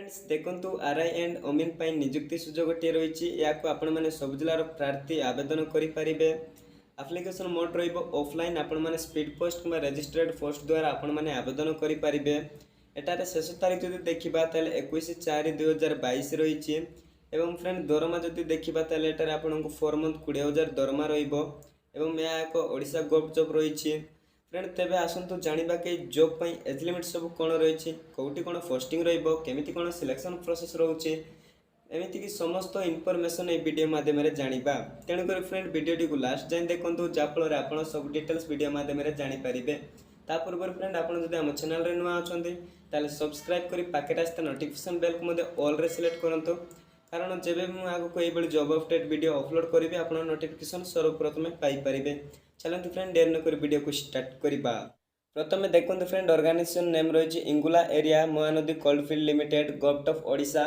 Friends देखंतु RI and ओमिन पाई नियुक्ति सुजोगटी रही या आपण मैंने सब जिलार प्रार्थी आवेदन करेंगे। एप्लिकेशन मोड रही ऑफलाइन आपण मैंने स्पीड पोस्ट कि रजिस्ट्रेड पोस्ट द्वारा आपण मैंने आवेदन करेंगे। एटार शेष तारीख जो देखा 21/4/2022 रही। फ्रेंड दरमा जो देखा एटार आपको 4 मंथ 20,000 दरमा रहा ओडिशा गवर्नमेंट जॉब रही। फ्रेंड तेबे आसतु जानिबा कि जॉब पई एज लिमिट सब कौन रही कौटी कौन पोस्टिंग केमिति कौन सिलेक्शन प्रोसेस रोचे एमती कि समस्त इनफॉरमेशन ये वीडियो माध्यम जानिबा। तेणुकर फ्रेंड वीडियोटी को लास्ट जाए देखो जहाँफल आप सब डिटेल्स वीडियो माध्यम जानीपारे। ता पूर्व फ्रेंड आप आम चैनल रे नुआ अच्छा सब्सक्राइब कर पाखे आसता नोटिफिकेशन बेल को ऑल रे सिलेक्ट करूँ, कारण जब भी आगक ये जॉब अपडेट वीडियो अपलोड करी आप नोटिफिकेशन सर्वप्रथम पाइपर। चलते फ्रेंड डेर नक वीडियो को स्टार्ट करवा। प्रथम देखो फ्रेंड ऑर्गेनाइजेशन नेम रही इंगुला area Mahanadi coalfield limited government of Odisha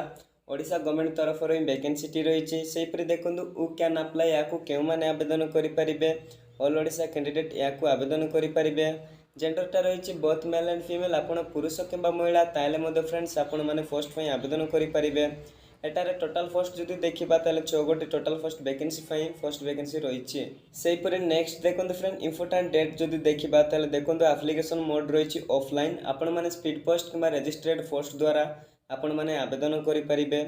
Odisha government तरफ वैकेंसी रही। सेपरी देखो उ कैन अप्लाई या क्यों मैंने आवेदन करेंगे। ऑल ओडिशा कैंडिडेट या आवेदन करेंगे। जेंडरटा रही बोथ मेल एंड फीमेल आप पुरुष कि महिला ताले फ्रेंड्स आपण मैंने पोस्ट आवेदन करेंगे। एटारे टोटाल पोस्ट जो देखा 6 गोटी टोटाल पोस्ट वैकेंसी रही। सेहीपरि नेक्स्ट देखो फ्रेंड इंपोर्टेंट डेट जो देखा देखो एप्लिकेशन मोड रही ऑफलाइन आपण मैंने स्पीड पोस्ट कि रजिस्ट्रेड पोस्ट द्वारा आपण मैंने आवेदन करेंगे।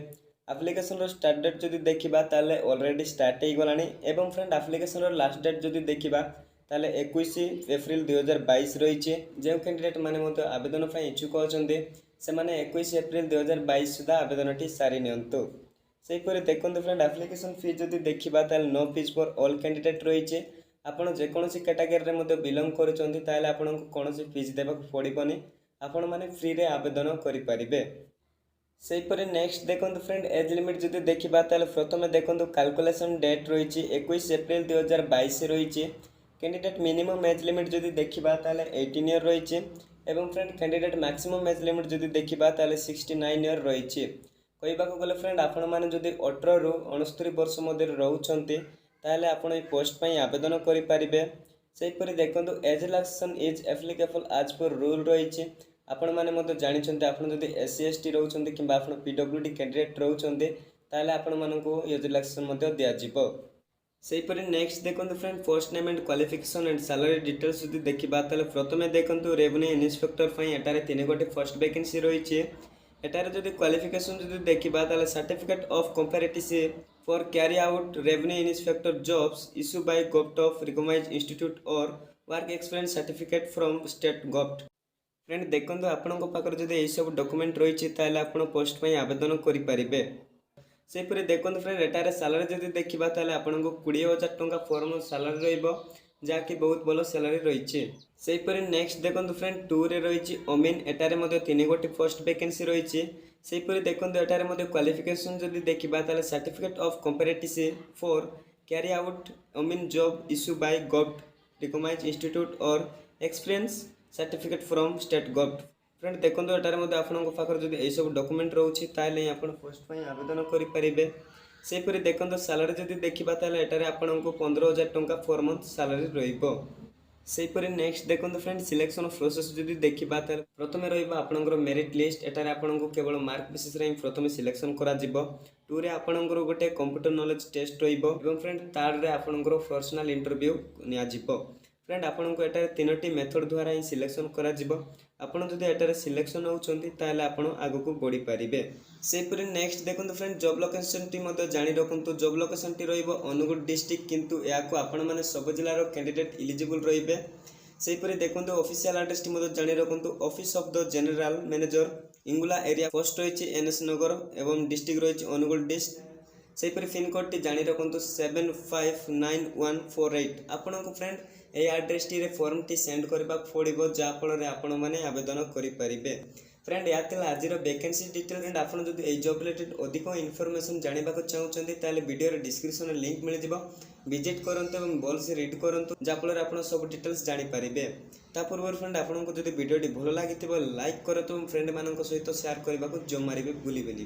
एप्लिकेशन स्टार्ट डेट जो देखा ऑलरेडी स्टार्ट हो गलानी। एवं फ्रेंड एप्लिकेशन लास्ट डेट जो देखा 21 एप्रिल 2022 रही। जो कैंडिडेट मैंने आवेदन इच्छुक अच्छा से मैंने 21 एप्रिल 2022 सुधा आवेदन सारी नियंतु। सेहीपरि देखो फ्रेंड एप्लिकेशन फी जो देखा no fees for all candidate रही। आपड़ जेकोसी कैटेगरी में बिलोंग करें कौन फीस देवाक पड़ोनी आपण मैंने फ्री रे आवेदन करेंगे। सेहीपरि नेक्स्ट देखो फ्रेंड एज लिमिट जो देखा प्रथम देखो कैलकुलेशन डेट रही 21 एप्रिल 2022 रही। कैंडिडेट मिनिमम एज लिमिट जो देखा 18 ईयर रही। एवं friend candidate maximum age limit जो देखा 69 ईयर रही। कहवाक गले फ्रेंड आपण मैंने जदि 18 रु 69 वर्ष मध्य रोचे आपण पोस्ट आवेदन करेंगे। सेहीपरि देखो एज रिलैक्सेशन इज एप्लिकेबल आज पर रूल रही। आपण मैंने जानते आप SC ST रोचे कि PWD कैंडिडेट रोचे आपको एज रिलैक्सेशन दिज्व। सेहीपरि नेक्स्ट देखो friend post name and qualification and salary details जो देखा प्रथम देखो रेवेन्यू इन्स्पेक्टर एटारे 3 गोटी पोस्ट वैकेंसी रही। एटारे जो क्वालिफिकेशन जो देखा certificate of comparative for carry out revenue inspector jobs issue by government of recognised institute और work experience certificate from state government. Friend देखो आपण पाखर जो यही सब डॉक्यूमेंट रही आप पोस्ट आवेदन करेंगे। सेहीपरि देखो फ्रेंड एटारे सैलरी जो देखा आपको 20,000 टंका फॉर्म सैलरी रही बहुत भल सैलरी रही। सेहीपरि नेक्स्ट देखो फ्रेंड 2 रे रही ओमिन एटारे 3 गोटी पोस्ट वैकेंसी रही। सेहीपरि देखो एटारे क्वालिफिकेशन जो देखा certificate of comparative for carry out ओमिन job issue by government recognised institute और experience certificate from state government. Friend देखो एटार आपको पाखर जो यही सब डॉक्यूमेंट रोचे आप पोस्ट आवेदन करेंगे। सेहीपरि देखो सैलरी जो देखा एटार आपको 15,000 टंका 4 मंथ सैलरी रही। सेहीपरि नेक्स्ट देखो फ्रेंड सिलेक्शन प्रोसेस जो देखा प्रथम रहा मेरिट लिस्ट एटार आपको केवल मार्क बेसिस प्रथम सिलेक्शन करा 2 रे आपंकर गोटे कंप्यूटर नॉलेज टेस्ट रही। फ्रेंड 3rd रे आपंकर पर्सनल इंटरव्यू नियाजिबो। फ्रेंड आपको एटार 3टी मेथड द्वारा ही सिलेक्शन करा आपड़ जब एटार सिलेक्शन होती आग को बढ़ी पारे। सेहीपरि नेक्स्ट देखो फ्रेंड जॉब लोकेशन जानी रखु जॉब लोकेशन अनुगुल डिस्ट्रिक्ट किंतु या आपण मैंने सब जिलार कैंडिडेट इलिजिबल रे। सेहीपरि देखो ऑफिशियल एड्रेस जानी रखु office of the general manager इंगुला एरिया पोस्ट रही NS नगर एवं डिस्ट्रिक्ट रही अनुगुल डिस्ट्रिक्ट। सेहीपरि पिन कोड टी जानी रखु 759148 आपण को फ्रेंड ये एड्रेस टी फॉर्म टी सेंड करबा पड़ो जहाँफल आपण मैंने आवेदन करेंगे। फ्रेंड या आज वैकेंसी डिटेल एंड आप जॉब रिलेटेड अधिक इनफॉरमेशन जानवा चाहते वीडियो डिस्क्रिप्शन लिंक मिल जाए विजिट करते भल से रीड करूँ जहाँफल आप सब डिटेल्स जानीपारे। ता पूर्व फ्रेंड आपको जब वीडियो भल लगी लाइक करूँ फ्रेंड मान सहित शेयर करने को जमारे भूलें।